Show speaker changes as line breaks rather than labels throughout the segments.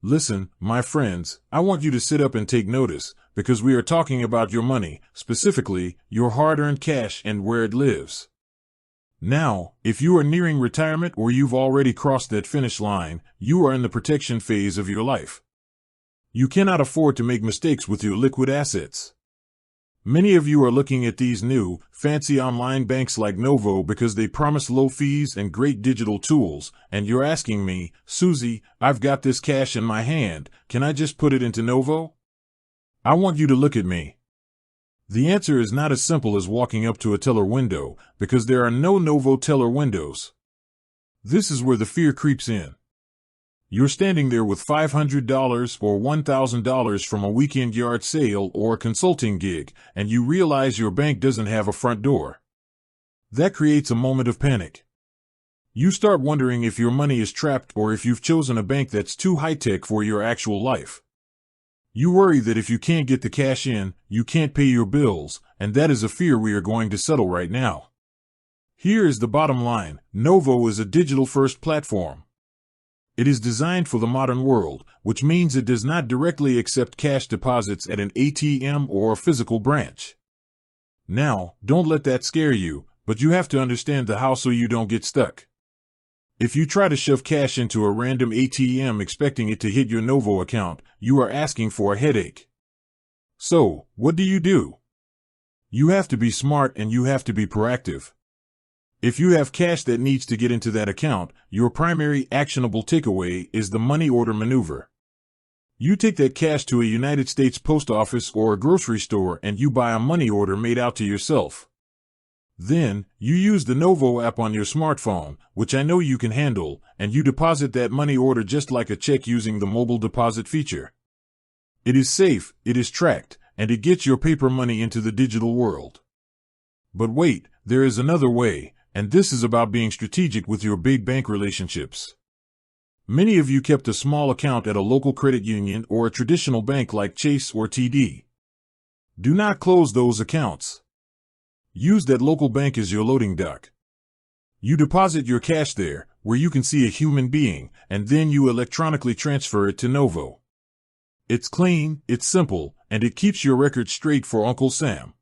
Listen, my friends, I want you to sit up and take notice, because we are talking about your money, specifically, your hard-earned cash and where it lives. Now, if you are nearing retirement or you've already crossed that finish line, you are in the protection phase of your life. You cannot afford to make mistakes with your liquid assets. Many of you are looking at these new, fancy online banks like Novo because they promise low fees and great digital tools, and you're asking me, Susie, I've got this cash in my hand, can I just put it into Novo? I want you to look at me. The answer is not as simple as walking up to a teller window, because there are no Novo teller windows. This is where the fear creeps in. You're standing there with $500 or $1,000 from a weekend yard sale or a consulting gig, and you realize your bank doesn't have a front door. That creates a moment of panic. You start wondering if your money is trapped or if you've chosen a bank that's too high-tech for your actual life. You worry that if you can't get the cash in, you can't pay your bills, and that is a fear we are going to settle right now. Here is the bottom line: Novo is a digital-first platform. It is designed for the modern world, which means it does not directly accept cash deposits at an ATM or a physical branch. Now, don't let that scare you, but you have to understand the how so you don't get stuck. If you try to shove cash into a random ATM expecting it to hit your Novo account, you are asking for a headache. So, what do? You have to be smart and you have to be proactive. If you have cash that needs to get into that account, your primary actionable takeaway is the money order maneuver. You take that cash to a United States post office or a grocery store and you buy a money order made out to yourself. Then, you use the Novo app on your smartphone, which I know you can handle, and you deposit that money order just like a check using the mobile deposit feature. It is safe, it is tracked, and it gets your paper money into the digital world. But wait, there is another way. And this is about being strategic with your big bank relationships. Many of you kept a small account at a local credit union or a traditional bank like Chase or TD. Do not close those accounts. Use that local bank as your loading dock. You deposit your cash there, where you can see a human being, and then you electronically transfer it to Novo. It's clean, it's simple, and it keeps your record straight for Uncle Sam.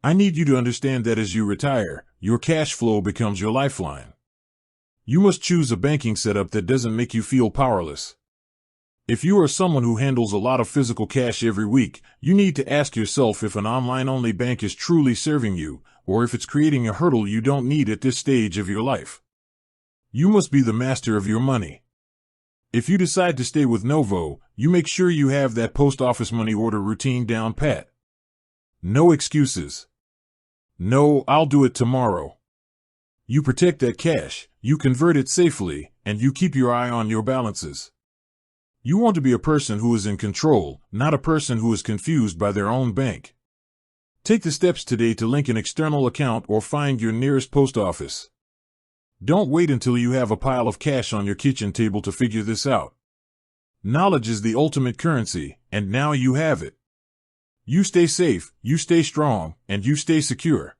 I need you to understand that as you retire, your cash flow becomes your lifeline. You must choose a banking setup that doesn't make you feel powerless. If you are someone who handles a lot of physical cash every week, you need to ask yourself if an online-only bank is truly serving you, or if it's creating a hurdle you don't need at this stage of your life. You must be the master of your money. If you decide to stay with Novo, you make sure you have that post office money order routine down pat. No excuses. No, I'll do it tomorrow. You protect that cash, you convert it safely, and you keep your eye on your balances. You want to be a person who is in control, not a person who is confused by their own bank. Take the steps today to link an external account or find your nearest post office. Don't wait until you have a pile of cash on your kitchen table to figure this out. Knowledge is the ultimate currency, and now you have it. You stay safe, you stay strong, and you stay secure.